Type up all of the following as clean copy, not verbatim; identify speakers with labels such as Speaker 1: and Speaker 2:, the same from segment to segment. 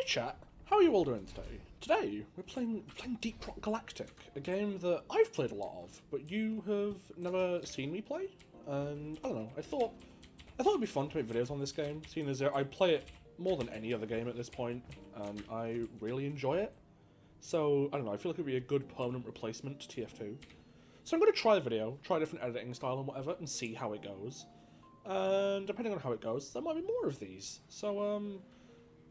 Speaker 1: chat, how are you all doing today? Today, we're playing Deep Rock Galactic, a game that I've played a lot of, but you have never seen me play, and I don't know, I thought it'd be fun to make videos on this game, seeing as I play it more than any other game at this point, and I really enjoy it. So, I don't know, I feel like it'd be a good permanent replacement to TF2. So I'm going to try a video, try a different editing style and whatever, and see how it goes. And depending on how it goes, there might be more of these. So,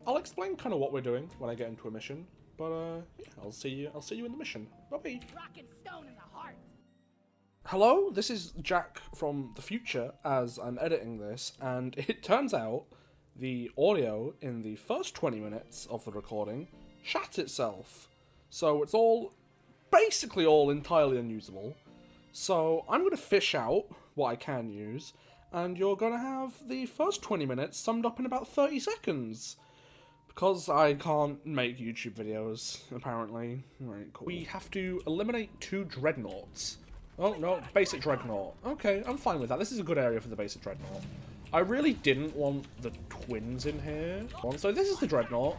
Speaker 1: I'll explain kind of what we're doing when I get into a mission. But, yeah, I'll see you in the mission. Bye-bye.
Speaker 2: Rock and stone in the heart.
Speaker 1: Hello, this is Jack from the future as I'm editing this, and it turns out the audio in the first 20 minutes of the recording shat itself. So it's basically all entirely unusable. So I'm going to fish out what I can use, and you're going to have the first 20 minutes summed up in about 30 seconds. Because I can't make YouTube videos, apparently. Right, cool. We have to eliminate 2 dreadnoughts. Oh, no, basic dreadnought. Okay, I'm fine with that. This is a good area for the basic dreadnought. I really didn't want the twins in here. So this is the dreadnought.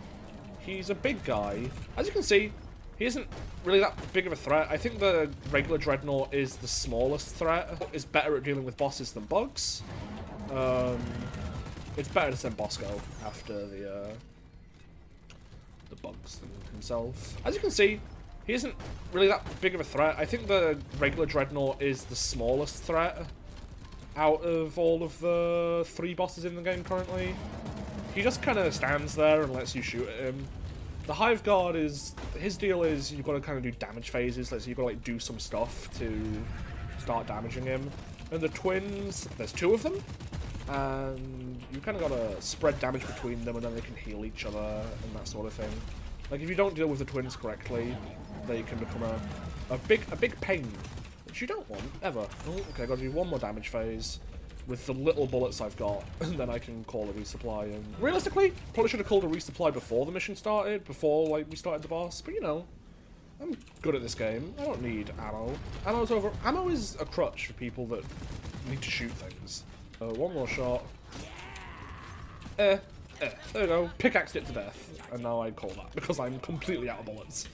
Speaker 1: He's a big guy. As you can see, he isn't really that big of a threat. I think the regular dreadnought is the smallest threat. It's better at dealing with bosses than bugs. It's better to send Bosco after the bugs than himself. As you can see, he isn't really that big of a threat. I think the regular dreadnought is the smallest threat out of all of the 3 bosses in the game currently. He just kind of stands there and lets you shoot at him. The Hive Guard his deal is you've got to kind of do damage phases, so you've got to like do some stuff to start damaging him. And the twins, there's 2 of them, and you kind of got to spread damage between them, and then they can heal each other and that sort of thing. Like if you don't deal with the twins correctly, they can become a big pain, which you don't want ever. Oh, okay, I got to do 1 more damage phase with the little bullets I've got, and then I can call a resupply. And realistically, probably should have called a resupply before the mission started, before like we started the boss. But you know, I'm good at this game. I don't need ammo. Ammo is a crutch for people that need to shoot things. 1 more shot. There we go. Pickaxed it to death, and now I call that because I'm completely out of bullets.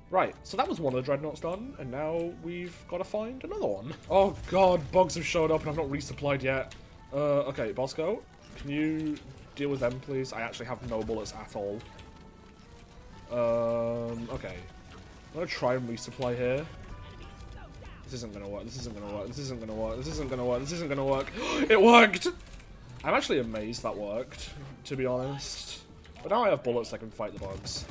Speaker 1: Right, so that was one of the dreadnoughts done, and now we've got to find another one. Oh god, bugs have showed up and I've not resupplied yet. Okay, Bosco, can you deal with them, please? I actually have no bullets at all. Okay. I'm gonna try and resupply here. This isn't gonna work, this isn't gonna work, this isn't gonna work, this isn't gonna work, this isn't gonna work. It worked! I'm actually amazed that worked, to be honest. But now I have bullets, I can fight the bugs.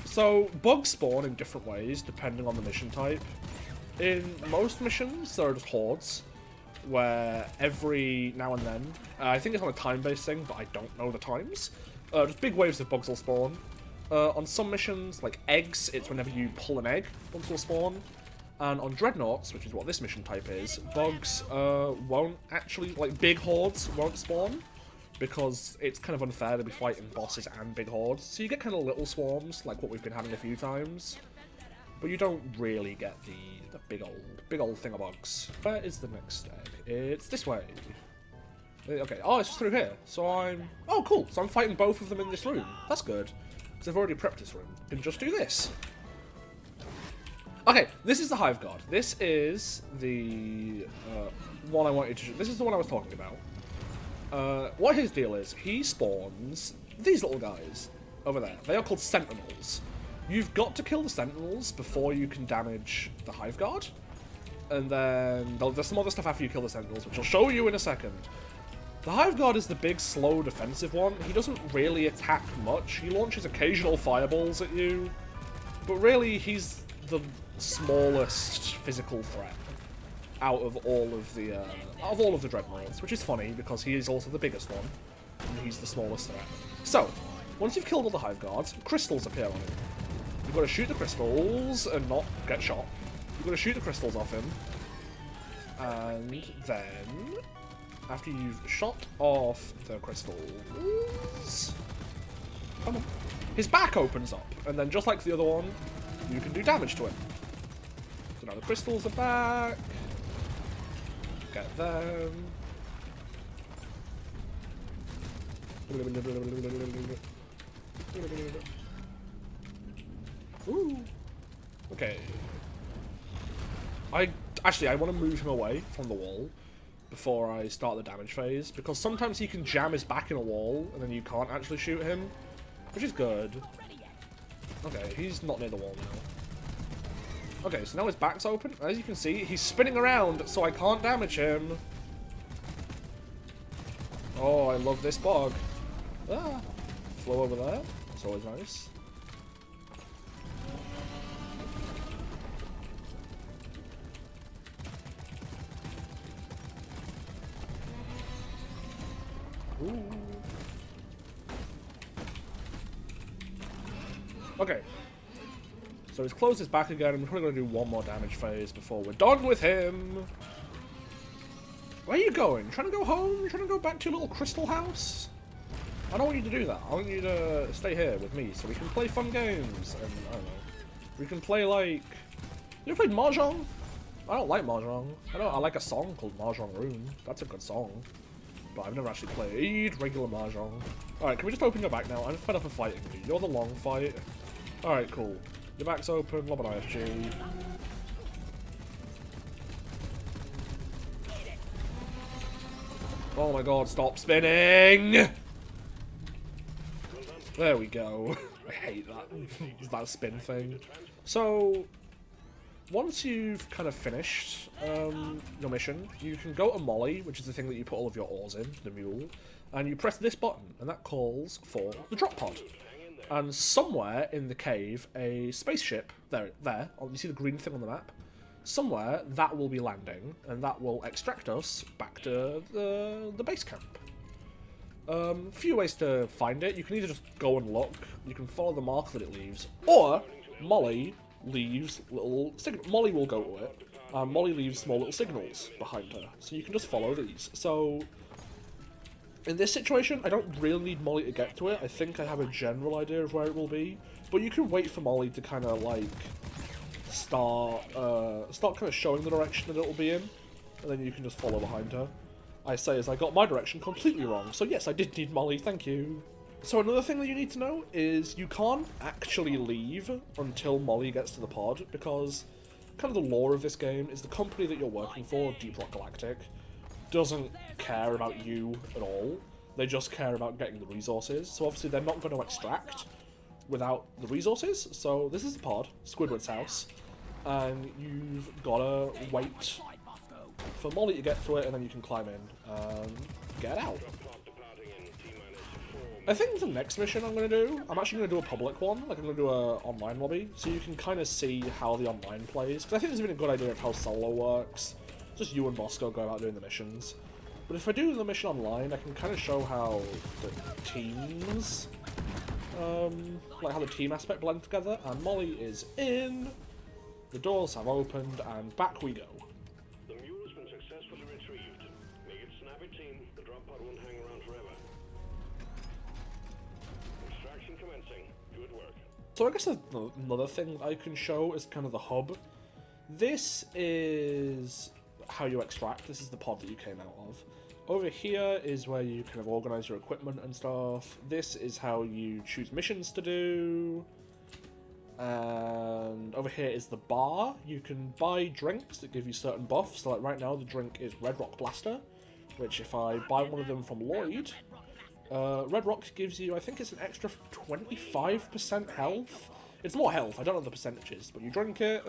Speaker 1: So, bugs spawn in different ways, depending on the mission type. In most missions, there are just hordes, where every now and then, I think it's on a time-based thing, but I don't know the times, just big waves of bugs will spawn. On some missions, like eggs, it's whenever you pull an egg, bugs will spawn. And on dreadnoughts, which is what this mission type is, bugs won't actually, like big hordes won't spawn, because it's kind of unfair to be fighting bosses and big hordes. So you get kind of little swarms, like what we've been having a few times, but you don't really get the big old thing of bugs. Where is the next egg? It's this way. Okay, oh, it's just through here. So oh cool, so I'm fighting both of them in this room. That's good, because I've already prepped this room. I can just do this. Okay, this is the Hive Guard. This is the one I wanted to. This is the one I was talking about. What his deal is, he spawns these little guys over there. They are called Sentinels. You've got to kill the Sentinels before you can damage the Hive Guard. And then there's some other stuff after you kill the Sentinels, which I'll show you in a second. The Hive Guard is the big, slow, defensive one. He doesn't really attack much. He launches occasional fireballs at you. But really, he's the smallest physical threat out of all of the dreadnoughts, which is funny because he is also the biggest one, and he's the smallest threat. So, once you've killed all the Hive Guards, crystals appear on him. You've got to shoot the crystals and not get shot. You've got to shoot the crystals off him, and then, after you've shot off the crystals, come on, his back opens up, and then just like the other one, you can do damage to him. So now the crystals are back. Get them. Ooh. Okay. I want to move him away from the wall before I start the damage phase, because sometimes he can jam his back in a wall and then you can't actually shoot him, which is good. Okay, he's not near the wall now. Okay, so now his back's open. As you can see, he's spinning around, so I can't damage him. Oh, I love this bog. Ah, flow over there. That's always nice. Ooh. Okay. So he's closed his back again, and we're probably going to do one more damage phase before we're done with him. Where are you going? Trying to go home? Trying to go back to your little crystal house? I don't want you to do that. I want you to stay here with me so we can play fun games. And, I don't know. We can play, like... You ever played Mahjong? I don't like Mahjong. I like a song called Mahjong Room. That's a good song. But I've never actually played regular Mahjong. Alright, can we just open your back now? I'm fed up of fighting you. You're the long fight. Alright, cool. Your back's open, lob an IFG. Oh my god, stop spinning! There we go. I hate that. That spin thing. So, once you've kind of finished your mission, you can go to Molly, which is the thing that you put all of your ores in, the mule, and you press this button, and that calls for the drop pod. And somewhere in the cave, a spaceship, there, you see the green thing on the map? Somewhere, that will be landing, and that will extract us back to the base camp. Few ways to find it. You can either just go and look, you can follow the mark that it leaves, or Molly leaves little signals. Molly will go to it, and Molly leaves small little signals behind her, so you can just follow these. So, in this situation, I don't really need Molly to get to it. I think I have a general idea of where it will be, but you can wait for Molly to kind of like start kind of showing the direction that it will be in, and then you can just follow behind her. I say as I got my direction completely wrong, so yes, I did need Molly, thank you. So another thing that you need to know is you can't actually leave until Molly gets to the pod, because kind of the lore of this game is the company that you're working for, Rock Galactic, doesn't care about you at all. They just care about getting the resources, so obviously they're not going to extract without the resources. So this is the pod, Squidward's house, and you've got to wait for Molly to get to it, and then you can climb in and get out. I think the next mission I'm going to do, I'm actually going to do a public one, like I'm going to do a online lobby, so you can kind of see how the online plays, because I think there's been a good idea of how solo works. Just you and Moscow go about doing the missions. But if I do the mission online, I can kind of show how the teams, like how the team aspect blend together, and Molly is in, the doors have opened, and back we go.
Speaker 2: The mule has been successfully retrieved. Make it snappy, team. The drop pod won't hang around forever. Extraction commencing. Good work.
Speaker 1: So I guess another thing I can show is kind of the hub. This is how you extract. This is the pod that you came out of. Over here is where you kind of organize your equipment and stuff. This is how you choose missions to do. And over here is the bar. You can buy drinks that give you certain buffs. So like right now the drink is Red Rock Blaster, which if I buy one of them from Lloyd, Red Rock gives you, I think it's an extra 25% health. It's more health, I don't know the percentages, but you drink it,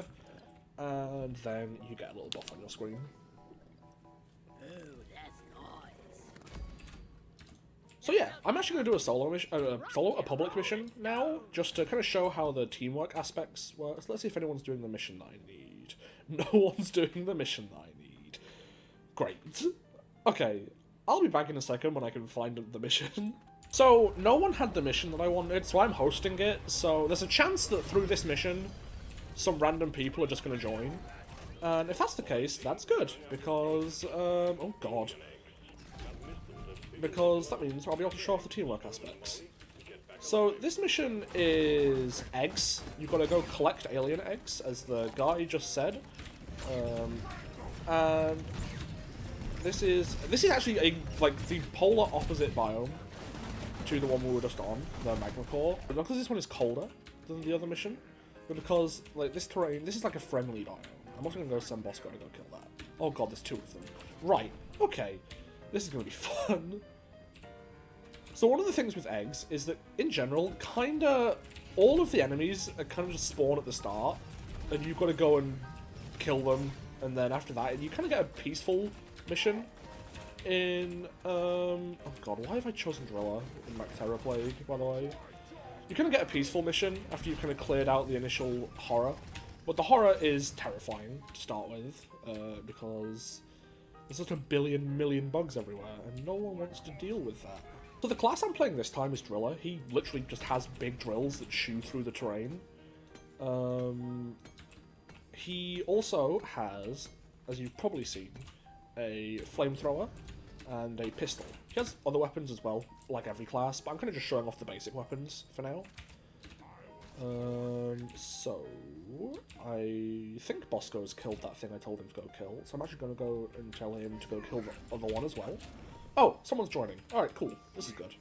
Speaker 1: and then you get a little buff on your screen. So yeah, I'm actually going to do a solo mission, a public mission now, just to kind of show how the teamwork aspects work. So let's see if anyone's doing the mission that I need. No one's doing the mission that I need. Great. Okay, I'll be back in a second when I can find the mission. So, no one had the mission that I wanted, so I'm hosting it. So there's a chance that through this mission, some random people are just going to join. And if that's the case, that's good, because, oh god. Because that means I'll be able to show off the teamwork aspects. So this mission is eggs. You've got to go collect alien eggs, as the guy just said. And this is actually like the polar opposite biome to the one we were just on, the magma core. But not because this one is colder than the other mission, but because like this terrain, this is like a friendly biome. I'm also gonna go send Bosco to go kill that. Oh god, there's 2 of them. Right, okay. This is gonna be fun. So one of the things with eggs is that, in general, kinda all of the enemies are kind of just spawn at the start, and you've got to go and kill them, and then after that, you kind of get a peaceful mission in, oh god, why have I chosen Driller in Macterra Plague, by the way? You kind of get a peaceful mission after you've kind of cleared out the initial horror, but the horror is terrifying to start with, because there's such a million bugs everywhere, and no one wants to deal with that. So the class I'm playing this time is Driller. He literally just has big drills that shoot through the terrain. He also has, as you've probably seen, a Flamethrower and a pistol. He has other weapons as well, like every class, but I'm kind of just showing off the basic weapons for now. So I think Bosco's killed that thing I told him to go kill, so I'm actually going to go and tell him to go kill the other one as well. Oh, someone's joining. Alright, cool. This is good.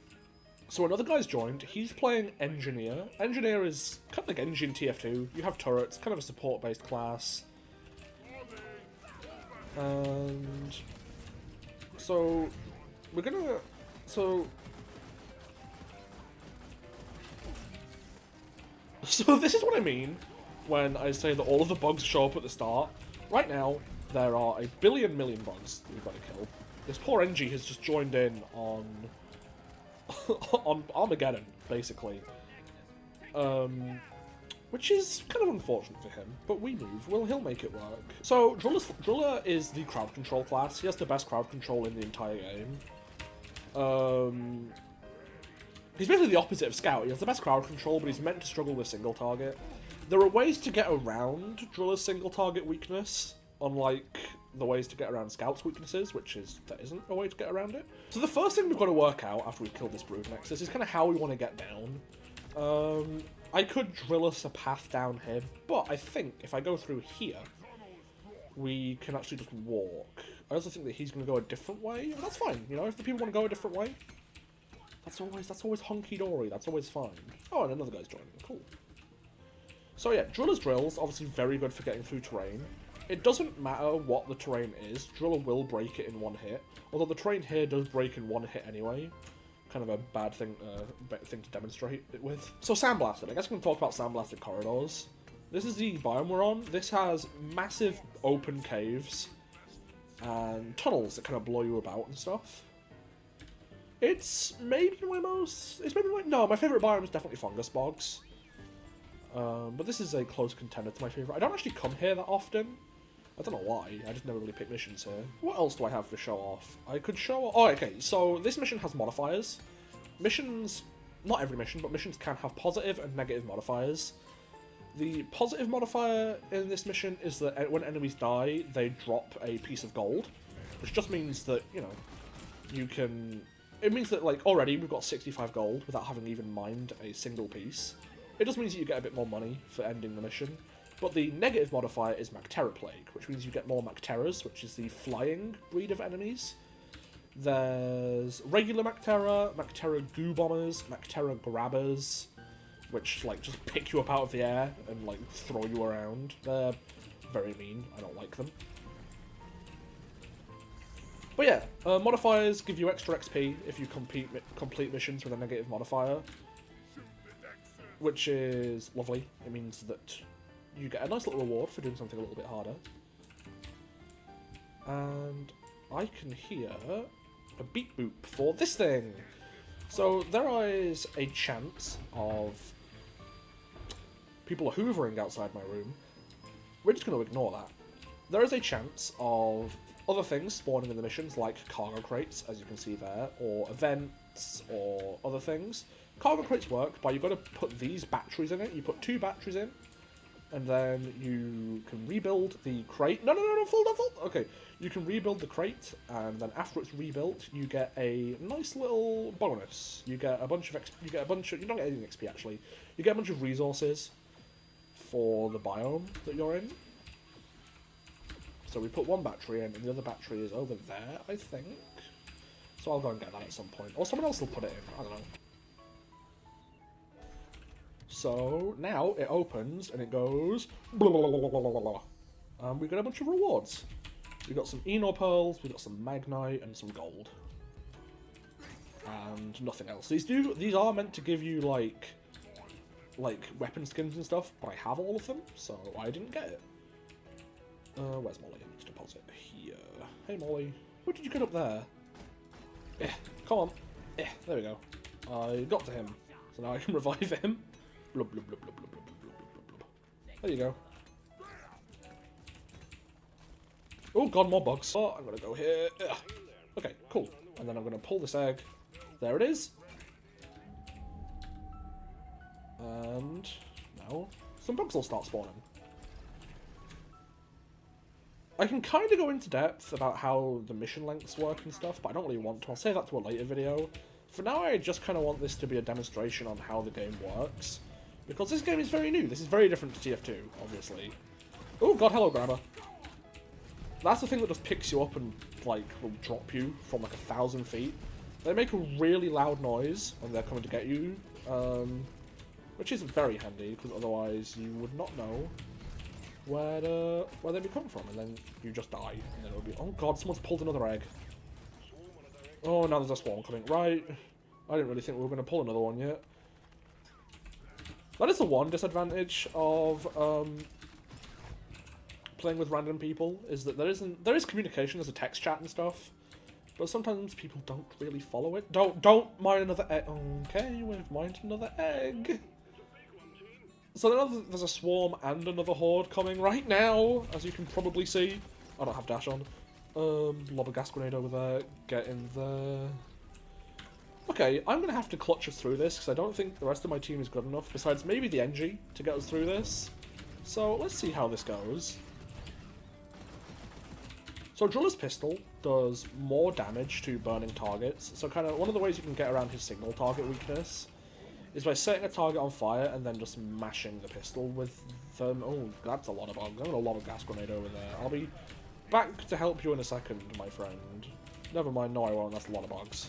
Speaker 1: So another guy's joined. He's playing Engineer. Engineer is kind of like Engine TF2. You have turrets, kind of a support-based class. And so we're gonna... So this is what I mean when I say that all of the bugs show up at the start. Right now, there are a billion bugs that we've got to kill. This poor NG has just joined in on on Armageddon, basically. Which is kind of unfortunate for him, but we move. He'll make it work. So, Driller is the crowd control class. He has the best crowd control in the entire game. He's basically the opposite of Scout. He has the best crowd control, but he's meant to struggle with single target. There are ways to get around Driller's single target weakness, unlike the ways to get around Scout's weaknesses, which is, there isn't a way to get around it. So the first thing we've got to work out after we've killed this Brood Nexus is kind of how we want to get down. I could drill us a path down here, but I think if I go through here, we can actually just walk. I also think that he's going to go a different way, and that's fine, you know, if the people want to go a different way, that's always hunky-dory, that's always fine. Oh, and another guy's joining, cool. So yeah, Driller's drills, obviously very good for getting through terrain. It doesn't matter what the terrain is, Driller will break it in one hit, although the terrain here does break in one hit anyway. Kind of a bad thing to demonstrate it with. So Sandblasted, I guess we can talk about Sandblasted corridors. This is the biome we're on. This has massive open caves and tunnels that kind of blow you about and stuff. It's maybe my favourite biome is definitely Fungus Bogs. But this is a close contender to my favourite. I don't actually come here that often. I don't know why, I just never really pick missions here. What else do I have to show off? I could show off... Oh, okay, so this mission has modifiers. Missions, not every mission, but missions can have positive and negative modifiers. The positive modifier in this mission is that when enemies die, they drop a piece of gold. Which just means that, you know, you can... It means that, like, already we've got 65 gold without having even mined a single piece. It just means that you get a bit more money for ending the mission. But the negative modifier is Macterra Plague, which means you get more Macterras, which is the flying breed of enemies. There's regular Macterra, Macterra Goo Bombers, Macterra Grabbers, which, like, just pick you up out of the air and, like, throw you around. They're very mean. I don't like them. But yeah, modifiers give you extra XP if you complete missions with a negative modifier, which is lovely. It means that you get a nice little reward for doing something a little bit harder. And I can hear a beep boop for this thing. So there is a chance of people hoovering outside my room. We're just going to ignore that. There is a chance of other things spawning in the missions, like cargo crates, as you can see there, or events, or other things. Cargo crates work by, you've got to put these batteries in it. You put 2 batteries in, and then you can rebuild the crate. No, full. Okay, you can rebuild the crate, and then after it's rebuilt, you get a nice little bonus. You get a bunch of you don't get any XP actually. You get a bunch of resources for the biome that you're in. So we put 1 battery in, and the other battery is over there, I think. So I'll go and get that at some point. Or someone else will put it in, I don't know. So now it opens and it goes blah, blah, blah, blah, blah, blah, blah. And we got a bunch of rewards. We got some Enor pearls, we got some Magnite, and some gold. And nothing else. These are meant to give you like weapon skins and stuff, but I have all of them, so I didn't get it. Where's Molly? Let's deposit here. Hey Molly, what did you get up there? Come on. There we go. I got to him, so now I can revive him. Blub, blub, blub, blub, blub, blub, blub, blub, blub. There you go. Oh god, more bugs. Oh, I'm gonna go here. Okay, cool. And then I'm gonna pull this egg. There it is. And now some bugs will start spawning. I can kind of go into depth about how the mission lengths work and stuff, but I don't really want to. I'll save that to a later video. For now, I just kind of want this to be a demonstration on how the game works. Because this game is very new. This is very different to TF2, obviously. Oh god, hello, grabber. That's the thing that just picks you up and, like, will drop you from, like, 1,000 feet. They make a really loud noise when they're coming to get you, which is very handy, because otherwise you would not know where they'd be coming from, and then you just die, and then it'll be, oh god, someone's pulled another egg. Oh, now there's a swarm coming. Right. I didn't really think we were going to pull another one yet. That is the one disadvantage of, playing with random people, is that there is communication, there's a text chat and stuff, but sometimes people don't really follow it. Don't mine another egg. Okay, we've mined another egg. So there's a swarm and another horde coming right now, as you can probably see. I don't have dash on. Lob a gas grenade over there. Get in there. Okay, I'm going to have to clutch us through this, because I don't think the rest of my team is good enough, besides maybe the NG, to get us through this. So let's see how this goes. So Driller's Pistol does more damage to burning targets, so kind of one of the ways you can get around his signal target weakness is by setting a target on fire and then just mashing the pistol with them. Oh, that's a lot of bugs. I'm going to lob a gas grenade over there. I'll be back to help you in a second, my friend. Never mind, no I won't, that's a lot of bugs.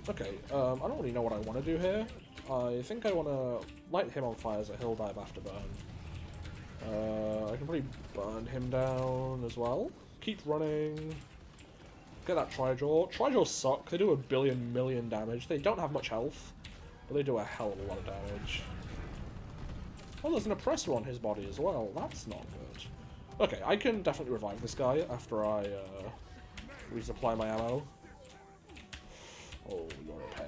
Speaker 1: Okay, I don't really know what I want to do here. I think I want to light him on fire as a hill dive afterburn. I can probably burn him down as well. Keep running. Get that Trijaw. Trijaws suck. They do a billion million damage. They don't have much health, but they do a hell of a lot of damage. Oh, there's an oppressor on his body as well. That's not good. Okay, I can definitely revive this guy after I resupply my ammo. Oh, you're a pain.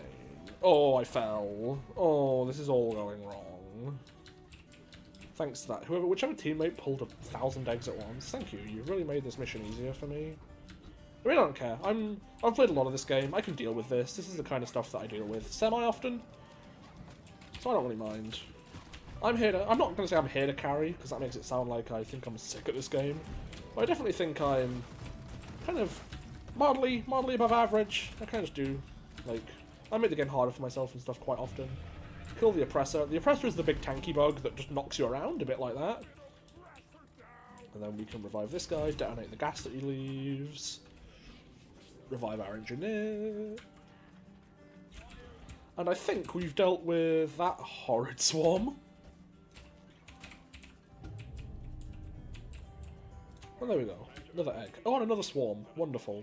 Speaker 1: Oh, I fell. Oh, this is all going wrong. Thanks to that. Whichever teammate pulled 1,000 eggs at once, thank you. You've really made this mission easier for me. I really don't care. I've played a lot of this game. I can deal with this. This is the kind of stuff that I deal with semi-often. So I don't really mind. I'm not going to say I'm here to carry, because that makes it sound like I think I'm sick at this game. But I definitely think I'm kind of mildly above average. I kind of just do, like, I make the game harder for myself and stuff quite often. Kill the Oppressor. The Oppressor is the big tanky bug that just knocks you around a bit like that. And then we can revive this guy, detonate the gas that he leaves. Revive our engineer. And I think we've dealt with that horrid swarm. And there we go. Another egg. Oh, and another swarm. Wonderful.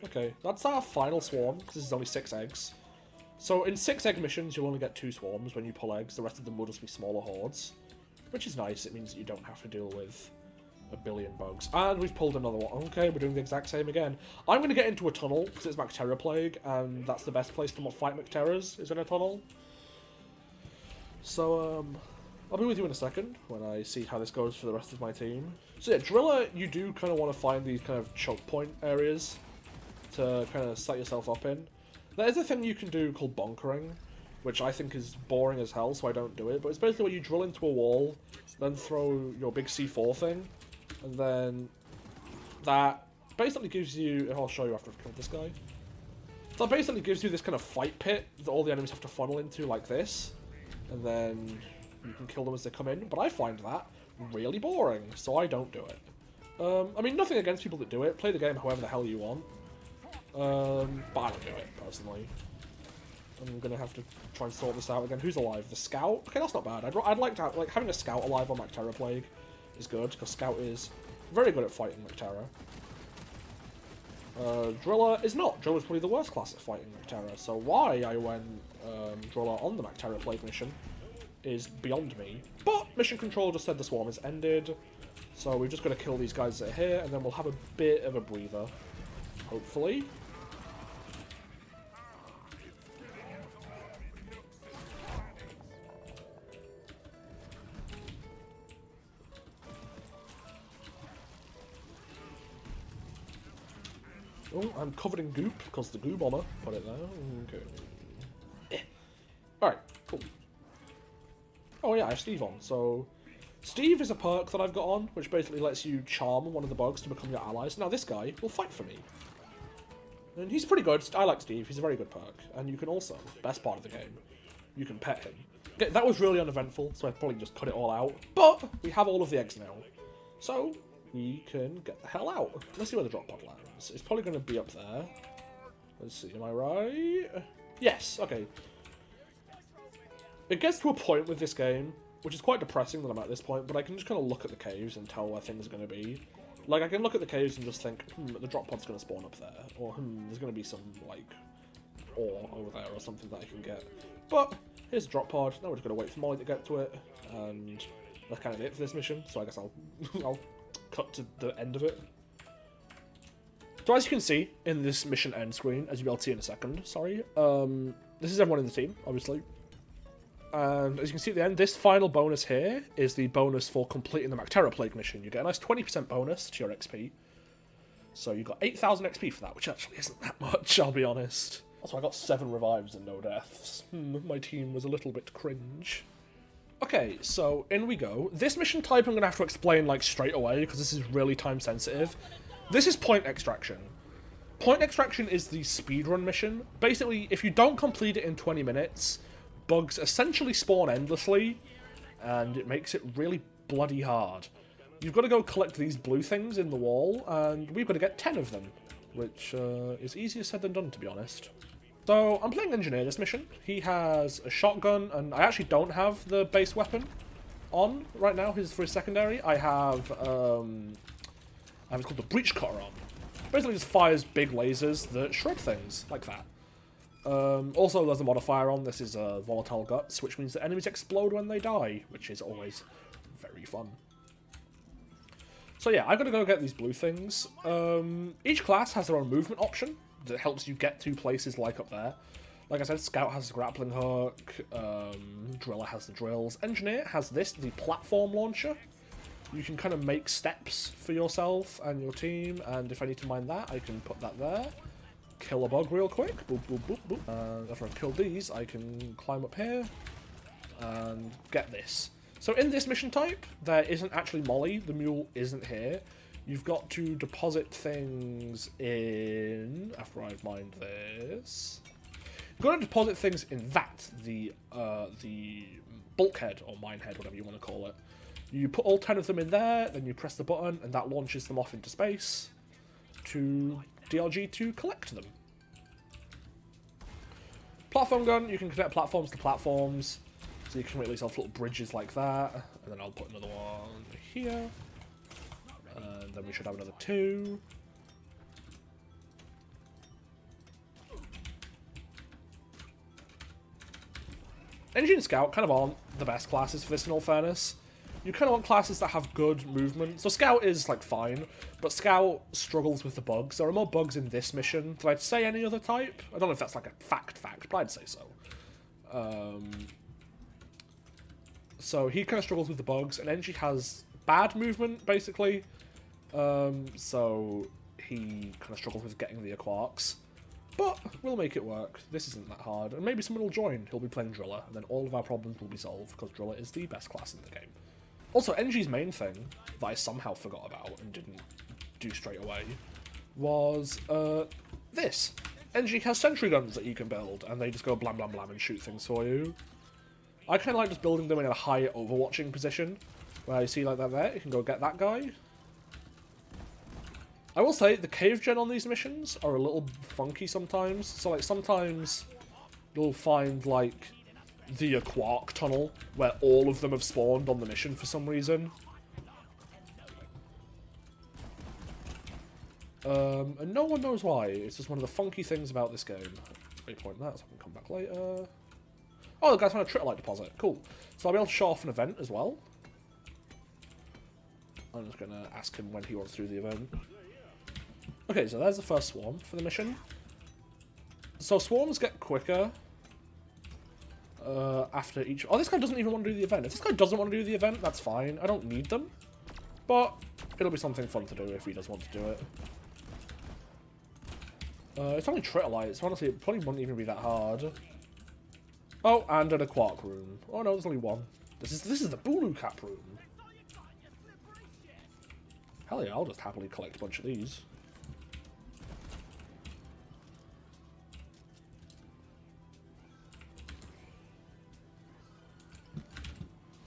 Speaker 1: Okay, that's our final swarm, because this is only 6 eggs. So in 6 egg missions, you'll only get 2 swarms when you pull eggs. The rest of them will just be smaller hordes. Which is nice. It means that you don't have to deal with a billion bugs. And we've pulled another one. Okay, we're doing the exact same again. I'm going to get into a tunnel, because it's Macterra Plague, and that's the best place to fight Macterras, is in a tunnel. So, I'll be with you in a second, when I see how this goes for the rest of my team. So yeah, Driller, you do kind of want to find these kind of choke point areas to kind of set yourself up in. There's a thing you can do called bonkering, which I think is boring as hell, so I don't do it. But it's basically where you drill into a wall, then throw your big C4 thing, and then that basically gives you... I'll show you after I've killed this guy. That basically gives you this kind of fight pit that all the enemies have to funnel into like this, and then you can kill them as they come in. But I find that really boring, so I don't do it. I mean, nothing against people that do it. Play the game however the hell you want. But I don't do it, personally. I'm gonna have to try and sort this out again. Who's alive? The Scout? Okay, that's not bad. I'd like to have, like, having a Scout alive on Macterra Plague is good, because Scout is very good at fighting Macterra. Driller is not. Driller's probably the worst class at fighting Macterra, so why I went Driller on the Macterra Plague mission is beyond me. But Mission Control just said the swarm is ended, so we've just got to kill these guys that are here, and then we'll have a bit of a breather, hopefully. Oh, I'm covered in goop, because the goo bomber put it there. Okay. Alright, cool. Oh yeah, I have Steve on. So, Steve is a perk that I've got on, which basically lets you charm one of the bugs to become your allies. Now this guy will fight for me. And he's pretty good. I like Steve, he's a very good perk. And you can also, best part of the game, you can pet him. Okay, that was really uneventful, so I probably just cut it all out. But, we have all of the eggs now. So, we can get the hell out. Let's see where the drop pod lands. It's probably going to be up there. Let's see, am I right? Yes, okay. It gets to a point with this game, which is quite depressing that I'm at this point, but I can just kind of look at the caves and tell where things are going to be. Like, I can look at the caves and just think, the drop pod's going to spawn up there. Or, there's going to be some, like, ore over there or something that I can get. But, here's the drop pod. Now we're just going to wait for Molly to get to it. And that's kind of it for this mission, so I guess I'll cut to the end of it. So as you can see in this mission end screen, as you'll be able to see in a second, sorry, this is everyone in the team, obviously. And as you can see at the end, this final bonus here is the bonus for completing the Macterra Plague mission. You get a nice 20% bonus to your XP. So you got 8,000 XP for that, which actually isn't that much, I'll be honest. Also, I got 7 revives and no deaths. My team was a little bit cringe. Okay, so in we go. This mission type I'm going to have to explain like straight away, because this is really time sensitive. This is Point Extraction. Point Extraction is the speedrun mission. Basically, if you don't complete it in 20 minutes, bugs essentially spawn endlessly, and it makes it really bloody hard. You've got to go collect these blue things in the wall, and we've got to get 10 of them, which is easier said than done, to be honest. So, I'm playing Engineer this mission. He has a shotgun, and I actually don't have the base weapon on right now. For his secondary. I have it's called the Breach Cutter on. Basically just fires big lasers that shred things, like that. Also, there's a modifier on. This is Volatile Guts, which means that enemies explode when they die, which is always very fun. So yeah, I've got to go get these blue things. Each class has their own movement option that helps you get to places like up there. Like I said, Scout has the grappling hook, Driller has the drills, Engineer has this, the platform launcher. You can kind of make steps for yourself and your team, and if I need to mine that, I can put that there. Kill a bug real quick. Boop, boop, boop, boop. After I've killed these, I can climb up here and get this. So in this mission type, there isn't actually Molly. The mule isn't here. You've got to deposit things in... After I've mined this... You've got to deposit things in that, the bulkhead, or minehead, whatever you want to call it. You put all 10 of them in there, then you press the button, and that launches them off into space to DLG to collect them. Platform gun, you can connect platforms to platforms, so you can make yourself little bridges like that, and then I'll put another one here, and then we should have another 2. Engineer and Scout kind of aren't the best classes for this, in all fairness. You kind of want classes that have good movement. So Scout is, like, fine, but Scout struggles with the bugs. There are more bugs in this mission than I'd say any other type. I don't know if that's, like, a fact, but I'd say so. So he kind of struggles with the bugs, and Engie has bad movement, basically. So he kind of struggles with getting the Quarks. But we'll make it work. This isn't that hard. And maybe someone will join. He'll be playing Driller, and then all of our problems will be solved, because Driller is the best class in the game. Also, Engie's main thing, that I somehow forgot about and didn't do straight away, was this. Engie has sentry guns that you can build, and they just go blam blam blam and shoot things for you. I kind of like just building them in a high overwatching position, where you see like that there, you can go get that guy. I will say, the cave gen on these missions are a little funky sometimes. So, like, sometimes you'll find, like, the Quark tunnel, where all of them have spawned on the mission for some reason. And no one knows why. It's just one of the funky things about this game. Waypoint that, so I can come back later. Oh, the guy's found a Tritolite deposit. Cool. So I'll be able to show off an event as well. I'm just going to ask him when he wants to do the event. Okay, so there's the first swarm for the mission. So swarms get quicker after each... Oh, this guy doesn't even want to do the event. If this guy doesn't want to do the event, that's fine. I don't need them. But it'll be something fun to do if he does want to do it. It's only Tritolites, so honestly it probably wouldn't even be that hard. Oh, and in a Quark room. Oh no, there's only one. This is the Bulu Cap room. Hell yeah, I'll just happily collect a bunch of these.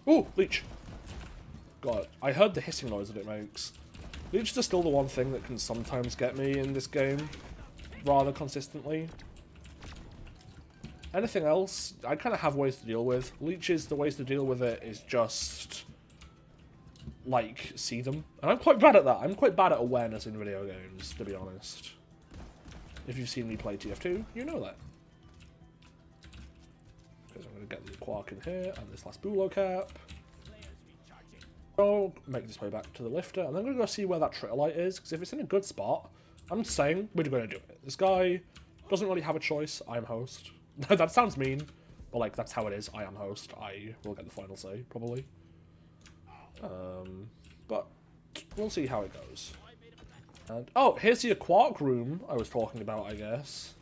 Speaker 1: Ooh, leech. God, I heard the hissing noise that it makes. Leech is still the one thing that can sometimes get me in this game, rather consistently. Anything else, I kind of have ways to deal with. Leeches, the ways to deal with it is just, like, see them. And I'm quite bad at that. I'm quite bad at awareness in video games, to be honest. If you've seen me play TF2, you know that. Because I'm going to get the Quark in here, and this last Bulo cap. I'll make this way back to the lifter, and then I'm going to go see where that Tritolite is, because if it's in a good spot, I'm saying we're going to do it. This guy doesn't really have a choice. I am host. That sounds mean, but like that's how it is. I am host. I will get the final say, probably. But we'll see how it goes. And oh, here's the Quark room I was talking about, I guess.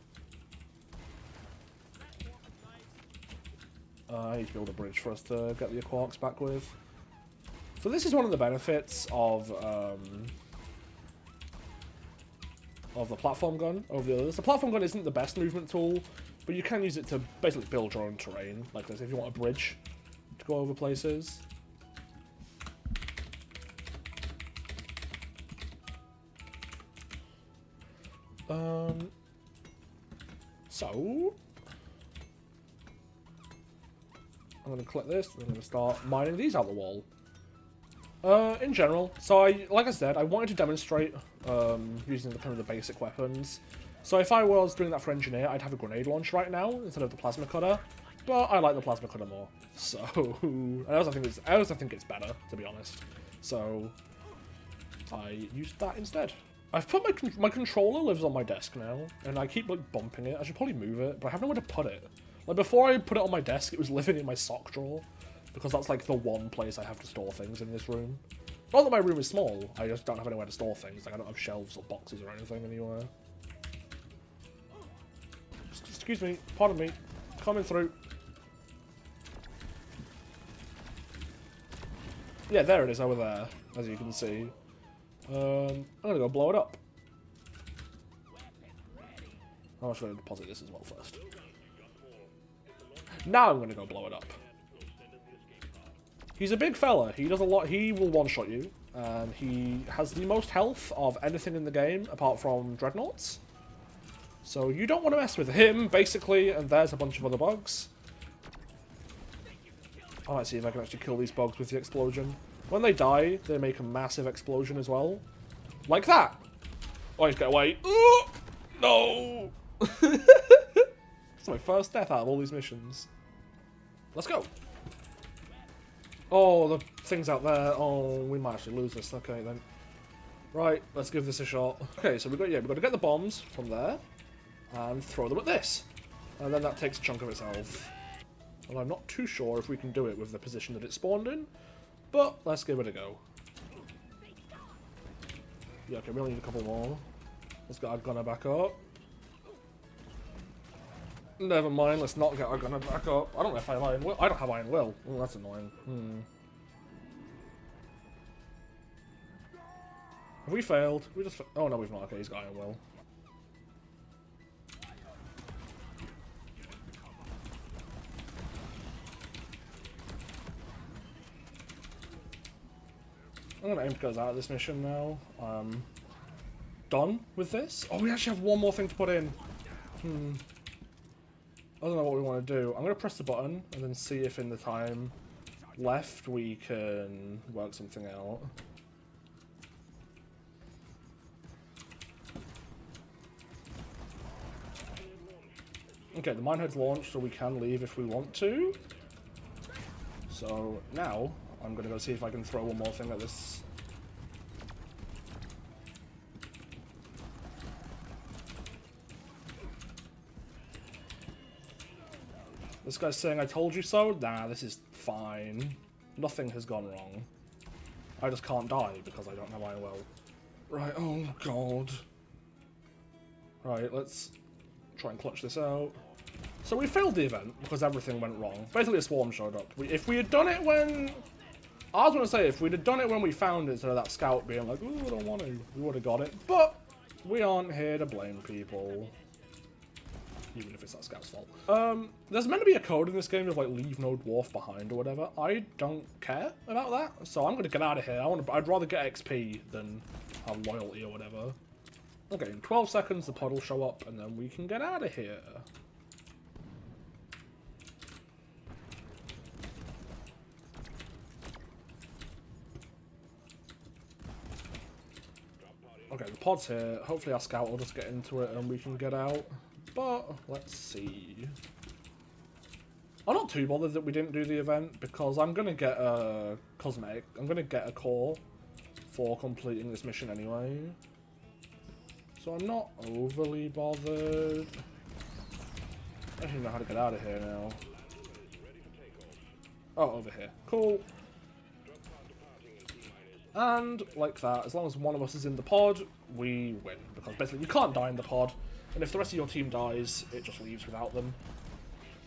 Speaker 1: I need to build a bridge for us to get the Quarks back with. So this is one of the benefits of the platform gun over the others. The platform gun isn't the best movement tool, but you can use it to basically build your own terrain, like this, if you want a bridge to go over places. So I'm going to collect this, and I'm going to start mining these out the wall. In general, so like I said, I wanted to demonstrate using the kind of the basic weapons. So if I was doing that for engineer, I'd have a grenade launcher right now instead of the plasma cutter, but I like the plasma cutter more. So I also think it's better, to be honest. So I used that instead. I've put my controller lives on my desk now, and I keep like bumping it. I should probably move it, but I have nowhere to put it. Like before I put it on my desk, it was living in my sock drawer. Because that's like the one place I have to store things in this room. Not that my room is small, I just don't have anywhere to store things. Like I don't have shelves or boxes or anything anywhere. Excuse me, pardon me, coming through. Yeah, there it is over there, as you can see. I'm gonna go blow it up. I'm just gonna deposit this as well first. Now I'm gonna go blow it up. He's a big fella. He does a lot. He will one-shot you, and he has the most health of anything in the game, apart from Dreadnoughts. So you don't want to mess with him, basically, and there's a bunch of other bugs. I might see if I can actually kill these bugs with the explosion. When they die, they make a massive explosion as well. Like that! Oh, he's get away. Ooh! No! It's my first death out of all these missions. Let's go! Oh, the thing's out there. Oh, we might actually lose this. Okay, then. Right, let's give this a shot. Okay, so we've got to get the bombs from there and throw them at this. And then that takes a chunk of its health. And I'm not too sure if we can do it with the position that it spawned in, but let's give it a go. Yeah, okay, we only need a couple more. Let's get our gunner back up. Never mind, let's not get our gunner back up. I don't know if I have iron will. I don't have iron will. Oh, that's annoying. Have we failed? We just... Oh, no, we've not. Okay, he's got iron will. I'm going to aim to get us out of this mission now. Done with this. Oh, we actually have one more thing to put in. I don't know what we want to do. I'm going to press the button and then see if in the time left we can work something out. Okay, the minehead's launched, so we can leave if we want to. So now I'm going to go see if I can throw one more thing at this. This guy's saying, I told you so? Nah, this is fine. Nothing has gone wrong. I just can't die because I don't know I will. Right, oh god. Right, let's try and clutch this out. So we failed the event because everything went wrong. Basically a swarm showed up. If we had done it when... I was going to say, if we'd have done it when we found it, instead of that scout being like, ooh, I don't want to, we would have got it. But we aren't here to blame people. Even if it's that scout's fault. There's meant to be a code in this game of like leave no dwarf behind or whatever. I don't care about that, so I'm gonna get out of here. I'd rather get XP than have loyalty or whatever. Okay, in 12 seconds the pod will show up and then we can get out of here. Okay, the pod's here. Hopefully our scout will just get into it and we can get out. But, let's see. I'm not too bothered that we didn't do the event, because I'm going to get a cosmetic. I'm going to get a core for completing this mission anyway. So I'm not overly bothered. I don't even know how to get out of here now. Oh, over here. Cool. And, like that, as long as one of us is in the pod, we win. Because basically you can't die in the pod. And if the rest of your team dies, it just leaves without them.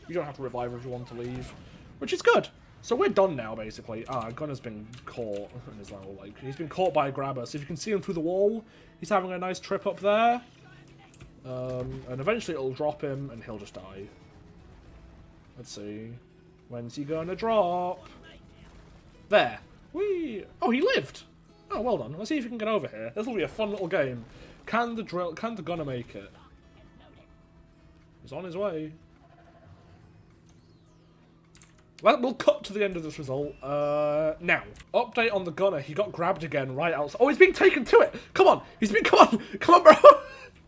Speaker 1: You don't have to revive everyone to leave, which is good. So we're done now, basically. Gunner's been caught in his level. Like, he's been caught by a grabber. So if you can see him through the wall, he's having a nice trip up there. And eventually it'll drop him, and he'll just die. Let's see. When's he gonna drop? There. Whee! Oh, he lived! Oh, well done. Let's see if he can get over here. This will be a fun little game. Can the gunner make it? He's on his way. Well, we'll cut to the end of this result. Now, update on the gunner. He got grabbed again right outside. Oh, he's being taken to it. Come on. Come on, bro.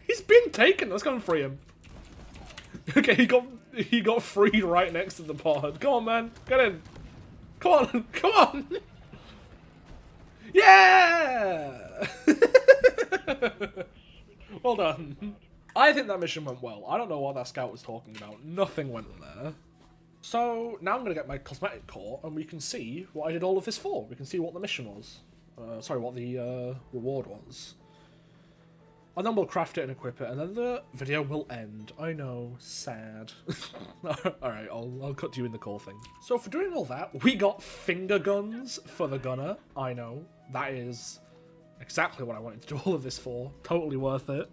Speaker 1: He's being taken. Let's go and free him. Okay, he got freed right next to the pod. Come on, man. Get in. Come on. Come on. Yeah. Well done. I think that mission went well. I don't know what that scout was talking about. Nothing went there. So, now I'm going to get my cosmetic core, and we can see what I did all of this for. We can see what the mission was. Sorry, what the reward was. And then we'll craft it and equip it, and then the video will end. I know, sad. Alright, I'll cut to you in the core thing. So for doing all that, we got finger guns for the gunner. I know, that is exactly what I wanted to do all of this for. Totally worth it.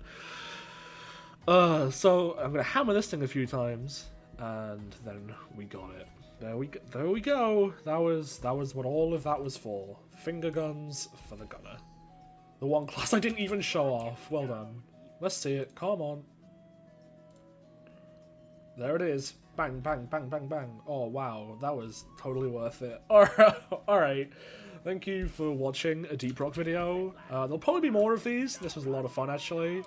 Speaker 1: So I'm gonna hammer this thing a few times, and then we got it. There we go. That was what all of that was for. Finger guns for the gunner. The one class I didn't even show off. Well done. Let's see it. Come on. There it is. Bang, bang, bang, bang, bang. Oh, wow. That was totally worth it. Alright. Thank you for watching a Deep Rock video. There'll probably be more of these. This was a lot of fun, actually.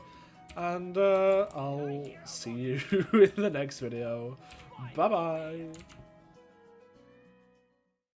Speaker 1: And I'll see you in the next video. Bye-bye.